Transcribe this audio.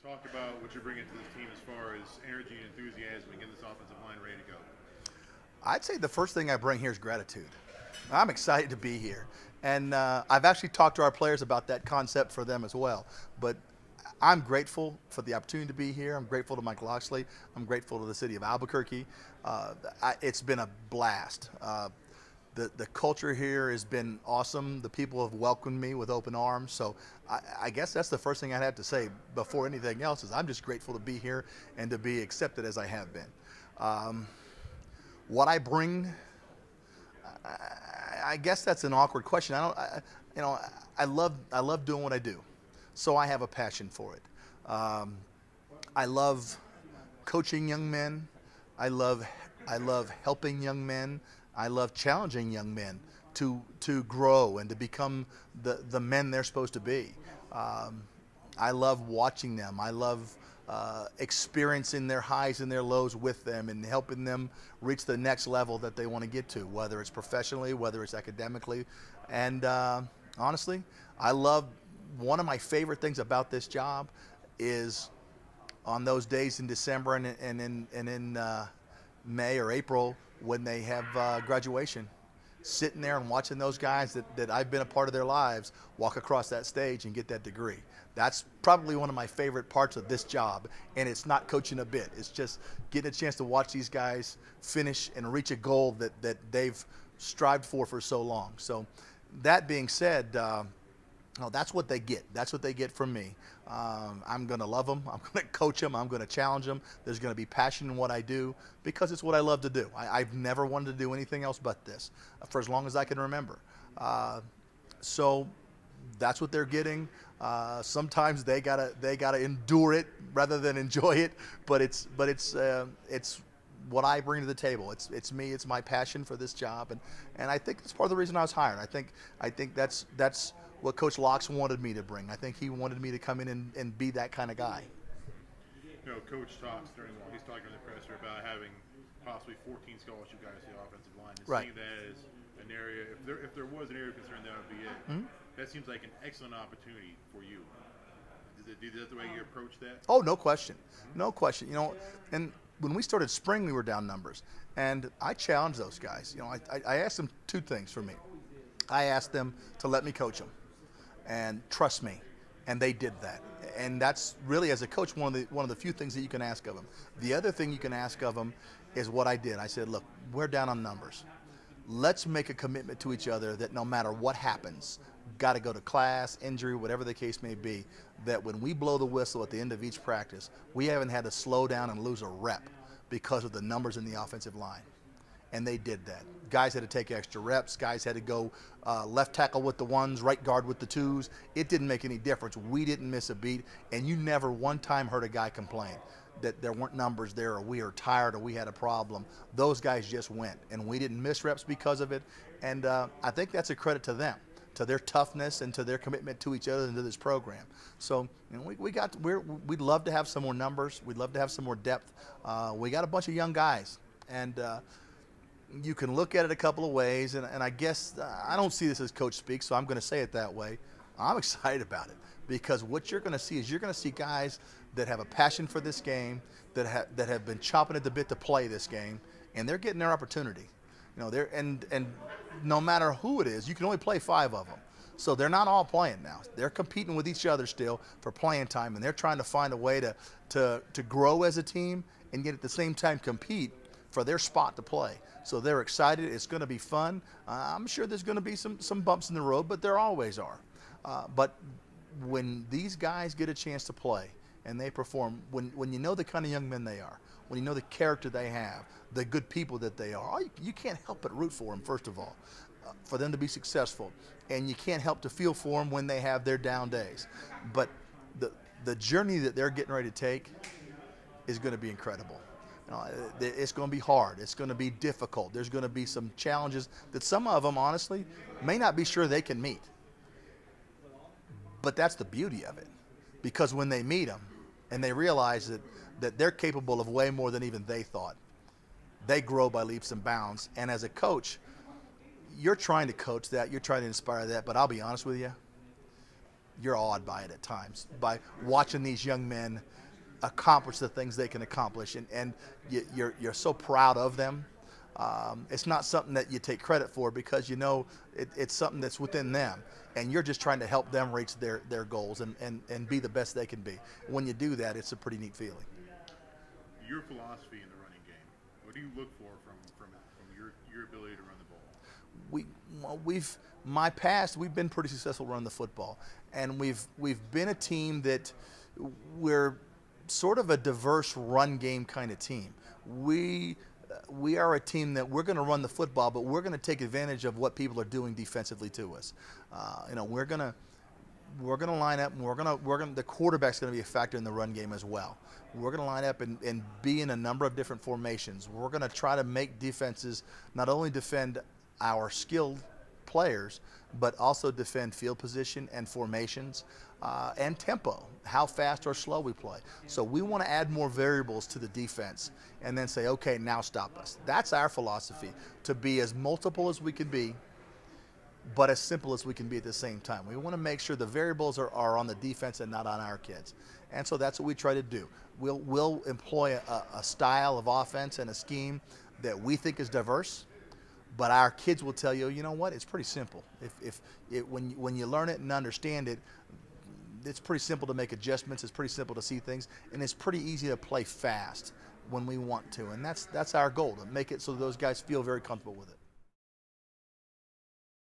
Talk about what you're bringing to this team as far as energy and enthusiasm and getting this offensive line ready to go. I'd say the first thing I bring here is gratitude. I'm excited to be here. And I've actually talked to our players about that concept for them as well. But I'm grateful for the opportunity to be here. I'm grateful to Mike Loxley. I'm grateful to the city of Albuquerque. It's been a blast. The culture here has been awesome. The people have welcomed me with open arms. So I guess that's the first thing I'd have to say before anything else is I'm just grateful to be here and to be accepted as I have been. What I bring, I guess that's an awkward question. I love doing what I do, so I have a passion for it. I love coaching young men. I love helping young men. I love challenging young men to grow and to become the men they're supposed to be. I love watching them. I love experiencing their highs and their lows with them and helping them reach the next level that they want to get to, whether it's professionally, whether it's academically. And honestly, one of my favorite things about this job is on those days in December and in May or April when they have graduation, sitting there and watching those guys that I've been a part of their lives walk across that stage and get that degree. That's probably one of my favorite parts of this job, and it's not coaching a bit. It's just getting a chance to watch these guys finish and reach a goal that they've strived for so long. So that being said, that's what they get. That's what they get from me. I'm going to love them. I'm going to coach them. I'm going to challenge them. There's going to be passion in what I do because it's what I love to do. I've never wanted to do anything else but this for as long as I can remember. So that's what they're getting. Sometimes they gotta endure it rather than enjoy it. But it's what I bring to the table. It's me. It's my passion for this job, and I think it's part of the reason I was hired. I think that's what Coach Locks wanted me to bring. I think he wanted me to come in and be that kind of guy. You know, Coach talks he's talking in the presser about having possibly 14 scholarship guys to the offensive line. And Right. seeing that as an area, if there was an area of concern, that would be it. Mm-hmm. That seems like an excellent opportunity for you. Is that the way you approach that? Oh, no question. No question. You know, and when we started spring, we were down numbers. And I challenged those guys. You know, I asked them two things for me. I asked them to let me coach them and trust me. And they did that. And that's really, as a coach, one of the few things that you can ask of them. The other thing you can ask of them is what I did. I said, look, we're down on numbers. Let's make a commitment to each other that no matter what happens, got to go to class, injury, whatever the case may be, that when we blow the whistle at the end of each practice, we haven't had to slow down and lose a rep because of the numbers in the offensive line. And they did that. Guys had to take extra reps. Guys had to go left tackle with the ones, right guard with the twos. It didn't make any difference. We didn't miss a beat, and you never one time heard a guy complain that there weren't numbers there or we were tired or we had a problem. Those guys just went, and we didn't miss reps because of it. And I think that's a credit to them, to their toughness and to their commitment to each other and to this program. So you know, we'd love to have some more numbers. We'd love to have some more depth. We got a bunch of young guys, and you can look at it a couple of ways. And I guess I don't see this as coach speak, so I'm going to say it that way. I'm excited about it because what you're going to see is you're going to see guys that have a passion for this game, that have been chomping at the bit to play this game, and they're getting their opportunity. You know, and no matter who it is, you can only play 5 of them. So they're not all playing now. They're competing with each other still for playing time, and they're trying to find a way to grow as a team and yet at the same time compete for their spot to play. So they're excited. It's going to be fun. I'm sure there's going to be some bumps in the road, but there always are. But when these guys get a chance to play and they perform, when you know the kind of young men they are, when you know the character they have, the good people that they are, you can't help but root for them, first of all, for them to be successful. And you can't help to feel for them when they have their down days. But the journey that they're getting ready to take is going to be incredible. You know, it's going to be hard. It's going to be difficult. There's going to be some challenges that some of them, honestly, may not be sure they can meet. But that's the beauty of it. Because when they meet them and they realize that they're capable of way more than even they thought, they grow by leaps and bounds. And as a coach, you're trying to coach that. You're trying to inspire that. But I'll be honest with you, you're awed by it at times, by watching these young men accomplish the things they can accomplish, and you're so proud of them. It's not something that you take credit for, because you know it's something that's within them, and you're just trying to help them reach their goals and be the best they can be. When you do that, it's a pretty neat feeling. Your philosophy in the running game, what do you look for from your ability to run the ball? We've been pretty successful running the football, and we've been a team that we're sort of a diverse run game kind of team. We are a team that we're going to run the football, but we're going to take advantage of what people are doing defensively to us. We're going to line up, and the quarterback's going to be a factor in the run game as well. We're going to line up and be in a number of different formations. We're going to try to make defenses not only defend our skilled players, but also defend field position and formations and tempo, how fast or slow we play. So we want to add more variables to the defense and then say, okay, now stop us. That's our philosophy, to be as multiple as we can be, but as simple as we can be at the same time. We want to make sure the variables are on the defense and not on our kids. And so that's what we try to do. We'll employ a style of offense and a scheme that we think is diverse, but our kids will tell you, you know what, it's pretty simple. When you learn it and understand it, it's pretty simple to make adjustments, it's pretty simple to see things, and it's pretty easy to play fast when we want to. And that's our goal, to make it so those guys feel very comfortable with it.